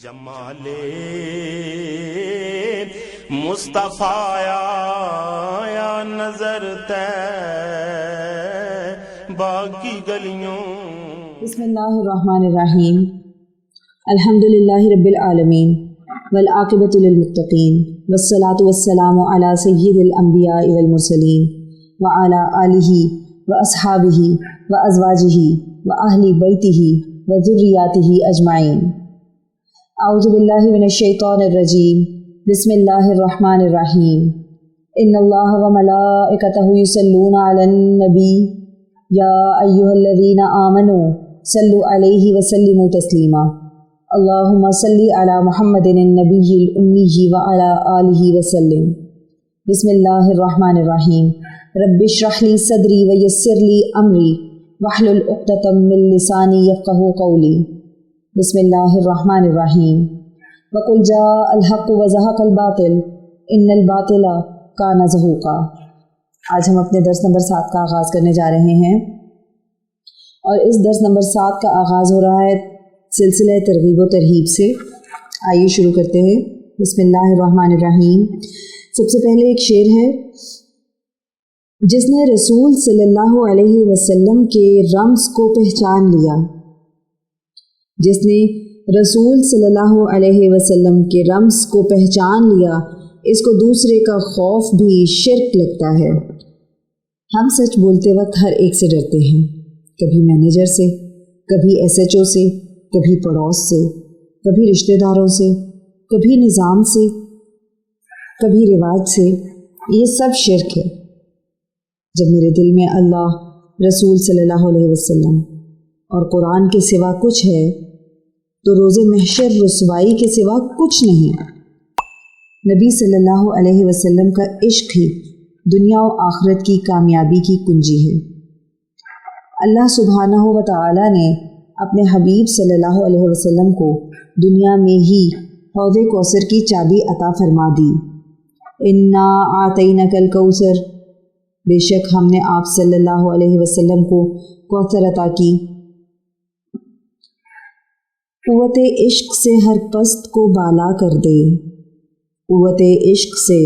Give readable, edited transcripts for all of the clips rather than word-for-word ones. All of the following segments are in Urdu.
جمال مصطفیٰ یا نظر باقی گلیوں. بسم اللہ الرحمن الرحیم. الحمدللہ رب العالمین والعاقبۃ للمتقین والصلاة والسلام علی سید الانبیاء والمرسلین وعلی آلہ واصحابہ وازواجہ واہل بیتہ وذریاتہ اجمعین. اعوذ باللہ من الشیطان الرجیم. بسم اللہ الرحمن الرحیم. ان اللہ وملائکتہ یصلون علی النبی یا ایھا الذین آمنوا صلوا علیہ وسلموا تسلیما. اللہم صلی علی محمد النبی الامی وعلی آلہ وسلم. بسم اللہ الرحمن الرحیم. رب اشرح لی صدری ویسر لی امری واحلل عقدۃ من لسانی یفقہوا قولی. بسم اللہ الرحمن الرحیم. وقل جاء الحق وزهق الباطل ان الباطل کان زہوقا. آج ہم اپنے درس نمبر 7 کا آغاز کرنے جا رہے ہیں، اور اس درس نمبر 7 کا آغاز ہو رہا ہے سلسلہ ترغیب و ترہیب سے. آئیے شروع کرتے ہیں. بسم اللہ الرحمن الرحیم. سب سے پہلے ایک شعر ہے: جس نے رسول صلی اللہ علیہ وسلم کے رمز کو پہچان لیا، جس نے رسول صلی اللہ علیہ وسلم کے رمز کو پہچان لیا، اس کو دوسرے کا خوف بھی شرک لگتا ہے. ہم سچ بولتے وقت ہر ایک سے ڈرتے ہیں، کبھی مینیجر سے، کبھی ایس ایچ او سے، کبھی پڑوس سے، کبھی رشتہ داروں سے، کبھی نظام سے، کبھی رواج سے. یہ سب شرک ہے. جب میرے دل میں اللہ، رسول صلی اللہ علیہ وسلم اور قرآن کے سوا کچھ ہے تو روز محشر رسوائی کے سوا کچھ نہیں. نبی صلی اللہ علیہ وسلم کا عشق ہی دنیا و آخرت کی کامیابی کی کنجی ہے. اللہ سبحانہ و تعالی نے اپنے حبیب صلی اللہ علیہ وسلم کو دنیا میں ہی حوض کوثر کی چابی عطا فرما دی. انا اعطینک الکوثر، بے شک ہم نے آپ صلی اللہ علیہ وسلم کو کوثر عطا کی. قوت عشق سے ہر پست کو بالا کر دے، قوت عشق سے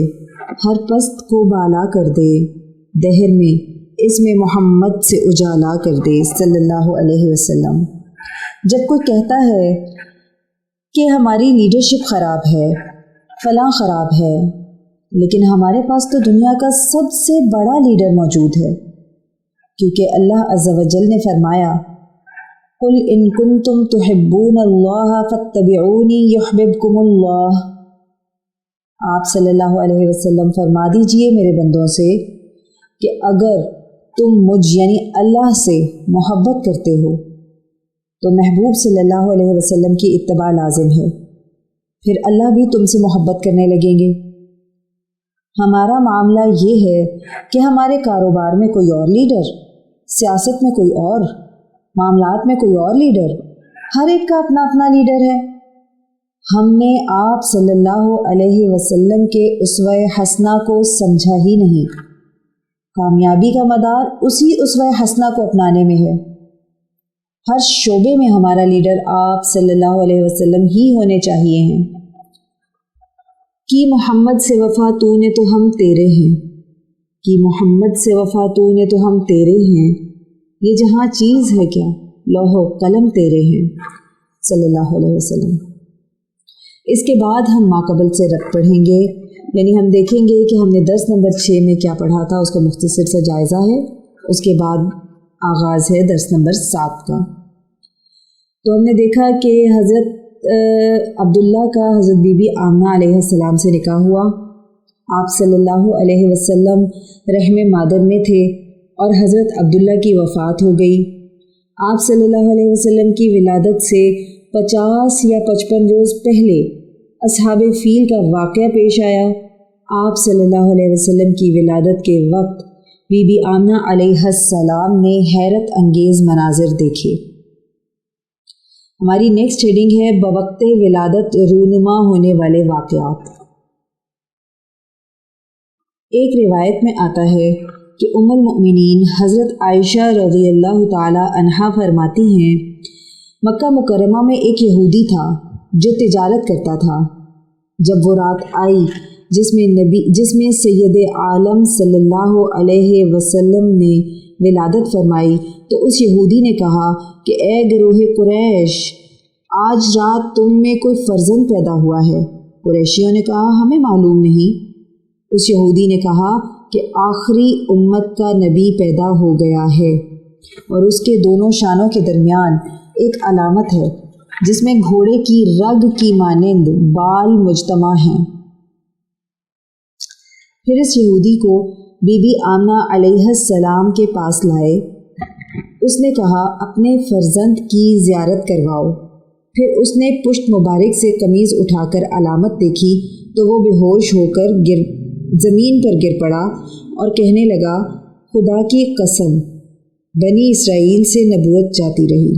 ہر پست کو بالا کر دے، دہر میں اس میں محمد سے اجالا کر دے صلی اللہ علیہ وسلم. جب کوئی کہتا ہے کہ ہماری لیڈرشپ خراب ہے، فلاں خراب ہے، لیکن ہمارے پاس تو دنیا کا سب سے بڑا لیڈر موجود ہے، کیونکہ اللہ عز و جل نے فرمایا: قل ان کنتم تحبون اللہ فاتبعونی یحببکم اللہ. آپ صلی اللہ علیہ وسلم فرما دیجئے میرے بندوں سے کہ اگر تم مجھ یعنی اللہ سے محبت کرتے ہو تو محبوب صلی اللہ علیہ وسلم کی اتباع لازم ہے، پھر اللہ بھی تم سے محبت کرنے لگیں گے. ہمارا معاملہ یہ ہے کہ ہمارے کاروبار میں کوئی اور لیڈر، سیاست میں کوئی اور، معاملات میں کوئی اور لیڈر، ہر ایک کا اپنا اپنا لیڈر ہے. ہم نے آپ صلی اللہ علیہ وسلم کے اسوہ حسنہ کو سمجھا ہی نہیں. کامیابی کا مدار اسی اسوہ حسنہ کو اپنانے میں ہے. ہر شعبے میں ہمارا لیڈر آپ صلی اللہ علیہ وسلم ہی ہونے چاہیے ہیں. کہ محمد سے وفا تو نے تو ہم تیرے ہیں، کہ محمد سے وفا تو نے تو ہم تیرے ہیں، یہ جہاں چیز ہے کیا لوح و قلم تیرے ہیں صلی اللہ علیہ وسلم. اس کے بعد ہم ماقبل سے رد پڑھیں گے، یعنی ہم دیکھیں گے کہ ہم نے درس نمبر 6 میں کیا پڑھا تھا، اس کا مختصر سا جائزہ ہے. اس کے بعد آغاز ہے درس نمبر 7 کا. تو ہم نے دیکھا کہ حضرت عبداللہ کا حضرت بی بی آمنہ علیہ السلام سے نکاح ہوا. آپ صلی اللہ علیہ وسلم رحم مادر میں تھے اور حضرت عبداللہ کی وفات ہو گئی. آپ صلی اللہ علیہ وسلم کی ولادت سے 50 یا 55 روز پہلے اصحاب فیل کا واقعہ پیش آیا. آپ صلی اللہ علیہ وسلم کی ولادت کے وقت بی بی آمنہ علیہ السلام نے حیرت انگیز مناظر دیکھے. ہماری نیکسٹ ہیڈنگ ہے بوقت ولادت رونما ہونے والے واقعات. ایک روایت میں آتا ہے کہ ام المؤمنین حضرت عائشہ رضی اللہ تعالی عنہا فرماتی ہیں، مکہ مکرمہ میں ایک یہودی تھا جو تجارت کرتا تھا۔ جب وہ رات آئی جس میں سید عالم صلی اللہ علیہ وسلم نے ولادت فرمائی، تو اس یہودی نے کہا کہ اے گروہ قریش، آج رات تم میں کوئی فرزند پیدا ہوا ہے۔ قریشیوں نے کہا ہمیں معلوم نہیں۔ اس یہودی نے کہا کہ آخری امت کا نبی پیدا ہو گیا ہے، اور اس کے دونوں شانوں کے درمیان ایک علامت ہے جس میں گھوڑے کی رگ کی مانند بال مجتمع ہیں۔ پھر اس یہودی کو بی بی آمنہ علیہ السلام کے پاس لائے۔ اس نے کہا اپنے فرزند کی زیارت کرواؤ۔ پھر اس نے پشت مبارک سے قمیض اٹھا کر علامت دیکھی تو وہ بے ہوش ہو کر زمین پر گر پڑا اور کہنے لگا خدا کی قسم، بنی اسرائیل سے نبوت جاتی رہی۔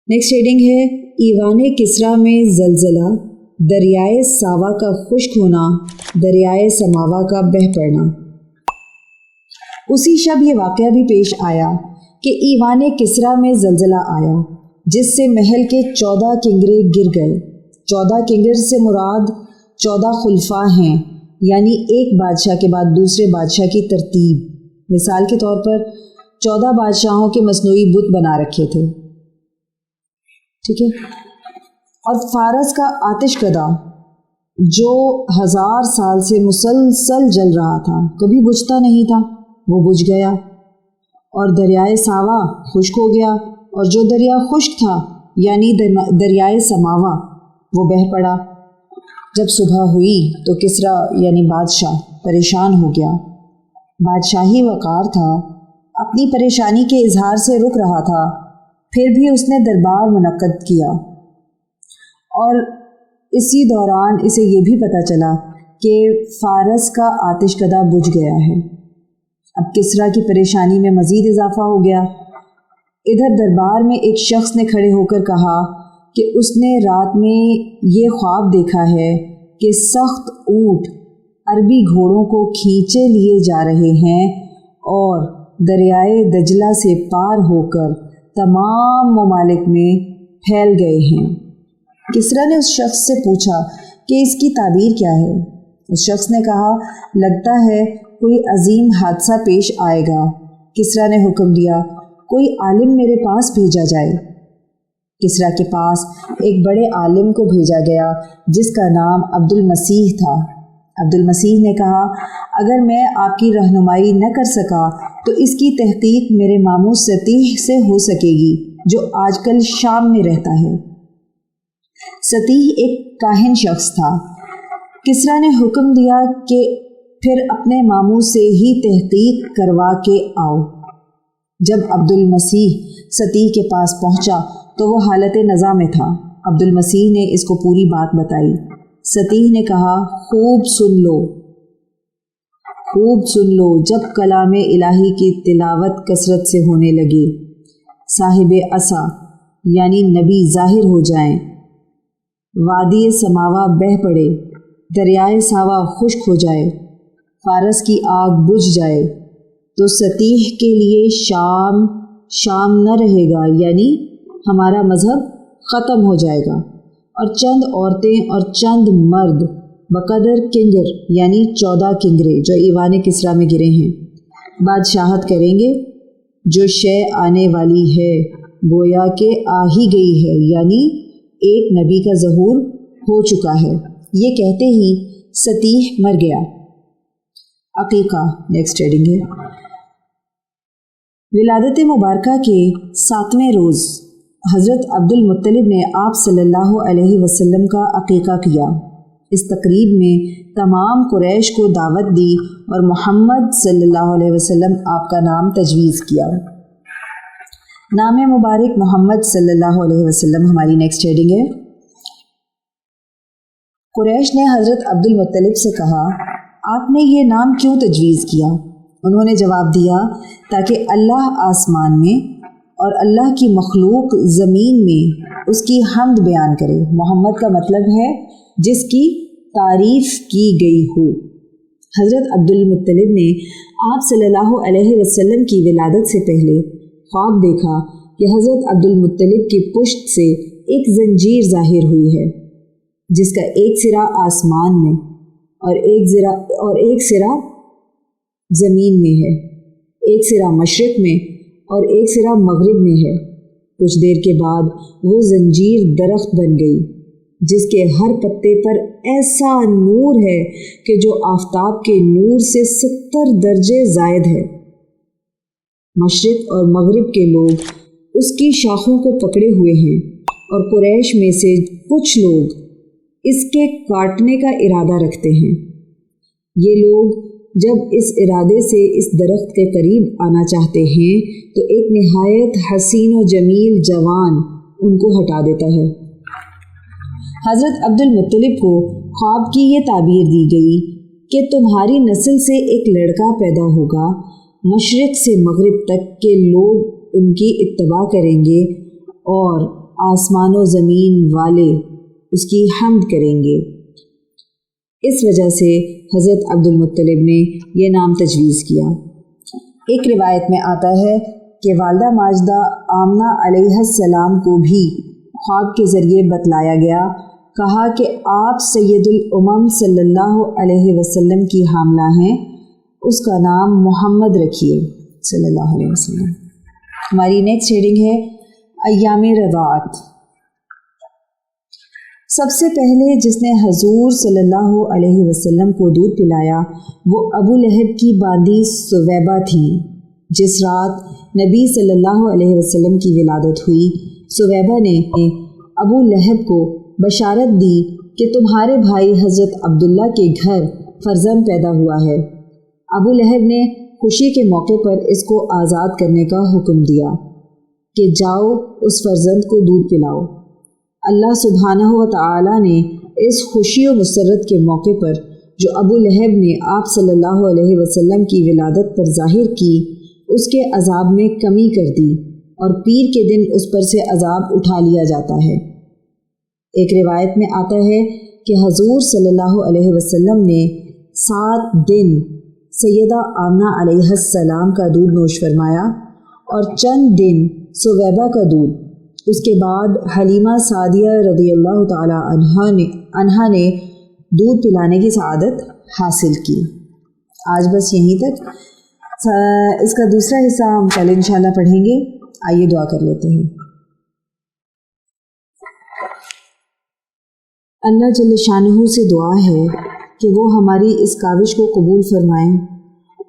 نیکسٹ ہیڈنگ ہے ایوان کسریٰ میں زلزلہ، دریائے ساوا کا خشک ہونا، دریائے سماوا کا بہہ پڑنا۔ اسی شب یہ واقعہ بھی پیش آیا کہ ایوان کسریٰ میں زلزلہ آیا جس سے محل کے 14 کنگرے گر گئے۔ 14 کنگر سے مراد 14 خلفاء ہیں، یعنی ایک بادشاہ کے بعد دوسرے بادشاہ کی ترتیب۔ مثال کے طور پر 14 بادشاہوں کے مصنوعی بت بنا رکھے تھے، ٹھیک ہے۔ اور فارس کا آتش کدہ جو 1000 سال سے مسلسل جل رہا تھا، کبھی بجھتا نہیں تھا، وہ بجھ گیا۔ اور دریائے ساوا خشک ہو گیا، اور جو دریا خشک تھا یعنی دریائے سماوا وہ بہہ پڑا۔ جب صبح ہوئی تو کسریٰ یعنی بادشاہ پریشان ہو گیا۔ بادشاہی وقار تھا، اپنی پریشانی کے اظہار سے رک رہا تھا، پھر بھی اس نے دربار منعقد کیا، اور اسی دوران اسے یہ بھی پتہ چلا کہ فارس کا آتش کدہ بجھ گیا ہے۔ اب کسریٰ کی پریشانی میں مزید اضافہ ہو گیا۔ ادھر دربار میں ایک شخص نے کھڑے ہو کر کہا کہ اس نے رات میں یہ خواب دیکھا ہے کہ سخت اونٹ عربی گھوڑوں کو کھینچے لیے جا رہے ہیں اور دریائے دجلہ سے پار ہو کر تمام ممالک میں پھیل گئے ہیں۔ کسریٰ نے اس شخص سے پوچھا کہ اس کی تعبیر کیا ہے؟ اس شخص نے کہا لگتا ہے کوئی عظیم حادثہ پیش آئے گا۔ کسریٰ نے حکم دیا کوئی عالم میرے پاس بھیجا جائے۔ کسریٰ کے پاس ایک بڑے عالم کو بھیجا گیا جس کا نام عبد المسیح تھا۔ عبد المسیح نے کہا اگر میں آپ کی رہنمائی نہ کر سکا تو اس کی تحقیق میرے ماموں سطیح سے ہو سکے گی جو آج کل شام میں رہتا ہے۔ سطیح ایک کاہن شخص تھا۔ کسریٰ نے حکم دیا کہ پھر اپنے ماموں سے ہی تحقیق کروا کے آؤ۔ جب عبد المسیح سطیح کے پاس پہنچا تو وہ حالت نزا میں تھا۔ عبد المسیح نے اس کو پوری بات بتائی۔ سطیح نے کہا خوب سن لو، خوب سن لو۔ جب کلام الہی کی تلاوت کثرت سے ہونے لگے، صاحب عصا یعنی نبی ظاہر ہو جائیں، وادی سماوا بہہ پڑے، دریائے ساوا خشک ہو جائے، فارس کی آگ بجھ جائے، تو سطیح کے لیے شام نہ رہے گا، یعنی ہمارا مذہب ختم ہو جائے گا، اور چند عورتیں اور چند مرد بقدر کنگر یعنی 14 کنگرے جو ایوان کسریٰ میں گرے ہیں بادشاہت کریں گے۔ جو شے آنے والی ہے گویا کہ آ ہی گئی ہے، یعنی ایک نبی کا ظہور ہو چکا ہے۔ یہ کہتے ہی سطیح مر گیا۔ عقیقہ نیکسٹ ہیڈنگ ہے۔ ولادت مبارکہ کے 7ویں روز حضرت عبد المطلب نے آپ صلی اللہ علیہ وسلم کا عقیقہ کیا۔ اس تقریب میں تمام قریش کو دعوت دی اور محمد صلی اللہ علیہ وسلم آپ کا نام تجویز کیا۔ نام مبارک محمد صلی اللہ علیہ وسلم ہماری نیکسٹ ہیڈنگ ہے۔ قریش نے حضرت عبد المطلب سے کہا آپ نے یہ نام کیوں تجویز کیا؟ انہوں نے جواب دیا تاکہ اللہ آسمان میں اور اللہ کی مخلوق زمین میں اس کی حمد بیان کرے۔ محمد کا مطلب ہے جس کی تعریف کی گئی ہو۔ حضرت عبد المطلب نے آپ صلی اللہ علیہ وسلم کی ولادت سے پہلے خواب دیکھا کہ حضرت عبد المطلب کی پشت سے ایک زنجیر ظاہر ہوئی ہے جس کا ایک سرا آسمان میں اور ایک سرا زمین میں ہے، ایک سرا مشرق میں اور ایک سرا مغرب میں ہے۔ کچھ دیر کے بعد وہ زنجیر درخت بن گئی جس کے ہر پتے پر ایسا نور ہے کہ جو آفتاب کے نور سے 70 درجے زائد ہے۔ مشرق اور مغرب کے لوگ اس کی شاخوں کو پکڑے ہوئے ہیں اور قریش میں سے کچھ لوگ اس کے کاٹنے کا ارادہ رکھتے ہیں۔ یہ لوگ جب اس ارادے سے اس درخت کے قریب آنا چاہتے ہیں تو ایک نہایت حسین و جمیل جوان ان کو ہٹا دیتا ہے۔ حضرت عبد المطلب کو خواب کی یہ تعبیر دی گئی کہ تمہاری نسل سے ایک لڑکا پیدا ہوگا، مشرق سے مغرب تک کے لوگ ان کی اتباع کریں گے اور آسمان و زمین والے اس کی حمد کریں گے۔ اس وجہ سے حضرت عبد المطلب نے یہ نام تجویز کیا۔ ایک روایت میں آتا ہے کہ والدہ ماجدہ آمنہ علیہ السلام کو بھی خواب کے ذریعے بتلایا گیا، کہا کہ آپ سید الامم صلی اللہ علیہ وسلم کی حاملہ ہیں، اس کا نام محمد رکھیے صلی اللہ علیہ وسلم۔ ہماری نیکسٹ ہیڈنگ ہے ایام رضاعت۔ سب سے پہلے جس نے حضور صلی اللہ علیہ وسلم کو دودھ پلایا وہ ابو لہب کی باندی سویبہ تھی۔ جس رات نبی صلی اللہ علیہ وسلم کی ولادت ہوئی، سویبہ نے ابو لہب کو بشارت دی کہ تمہارے بھائی حضرت عبداللہ کے گھر فرزند پیدا ہوا ہے۔ ابو لہب نے خوشی کے موقع پر اس کو آزاد کرنے کا حکم دیا کہ جاؤ اس فرزند کو دودھ پلاؤ۔ اللہ سبحانہ و تعالی نے اس خوشی و مسرت کے موقع پر جو ابو لہب نے آپ صلی اللہ علیہ وسلم کی ولادت پر ظاہر کی، اس کے عذاب میں کمی کر دی اور پیر کے دن اس پر سے عذاب اٹھا لیا جاتا ہے۔ ایک روایت میں آتا ہے کہ حضور صلی اللہ علیہ وسلم نے 7 دن سیدہ آمنہ علیہ السلام کا دودھ نوش فرمایا اور چند دن سویبہ کا دودھ۔ اس کے بعد حلیمہ سعدیہ رضی اللہ تعالی عنہا نے دودھ پلانے کی سعادت حاصل کی۔ آج بس یہیں تک، اس کا دوسرا حصہ ہم کل انشاءاللہ پڑھیں گے۔ آئیے دعا کر لیتے ہیں۔ اللہ جل شانہ سے دعا ہے کہ وہ ہماری اس کاوش کو قبول فرمائیں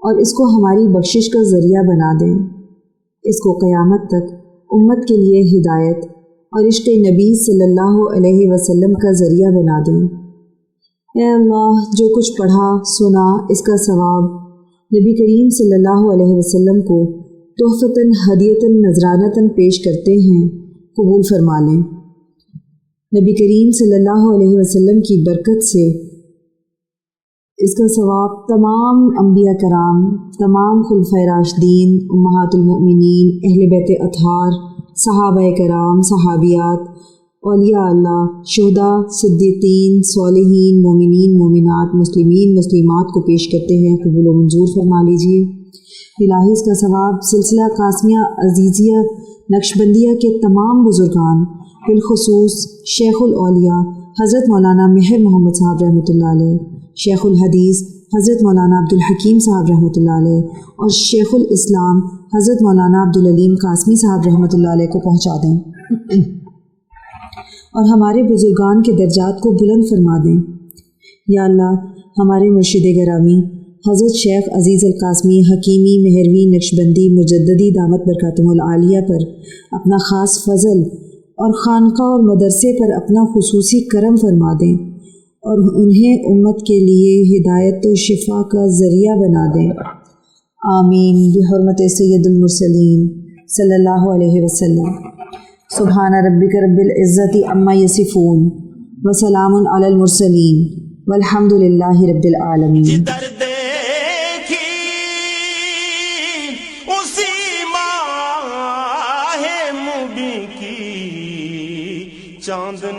اور اس کو ہماری بخشش کا ذریعہ بنا دیں، اس کو قیامت تک امت کے لیے ہدایت اور عشق نبی صلی اللہ علیہ وسلم کا ذریعہ بنا دیں۔ اے اللہ، جو کچھ پڑھا سنا اس کا ثواب نبی کریم صلی اللہ علیہ وسلم کو تحفتاً ہدیتاً نذرانتاً پیش کرتے ہیں، قبول فرما لیں۔ نبی کریم صلی اللہ علیہ وسلم کی برکت سے اس کا ثواب تمام انبیاء کرام، تمام خلفائے راشدین، امہات المؤمنین، اہل بیت اطہار، صحابہ کرام، صحابیات، اولیاء اللہ، شہداء، صدیقین، صالحین، مومنین، مومنات، مسلمین، مسلمات کو پیش کرتے ہیں، قبول و منظور فرما لیجیے۔ الہی اس کا ثواب سلسلہ قاسمیہ عزیزیہ نقشبندیہ کے تمام بزرگان، بالخصوص شیخ الاولیاء حضرت مولانا مہر محمد صاحب رحمۃ اللہ علیہ، شیخ الحدیث حضرت مولانا عبدالحکیم صاحب رحمۃ اللہ علیہ اور شیخ الاسلام حضرت مولانا عبدالعلیم قاسمی صاحب رحمۃ اللہ علیہ کو پہنچا دیں اور ہمارے بزرگان کے درجات کو بلند فرما دیں۔ یا اللہ، ہمارے مرشد گرامی حضرت شیخ عزیز القاسمی حکیمی مہروی نقشبندی مجددی دامت برکاتہم العالیہ پر اپنا خاص فضل اور خانقاہ اور مدرسے پر اپنا خصوصی کرم فرما دیں اور انہیں امت کے لیے ہدایت و شفا کا ذریعہ بنا دیں۔ آمین بحرمت سید المرسلین صلی اللہ علیہ وسلم۔ سبحان ربک رب العزت عما یصفون وسلام علی المرسلین والحمد للہ رب العالمین۔ جدھر دیکھی اسی ماہ مبیں کی چاندنی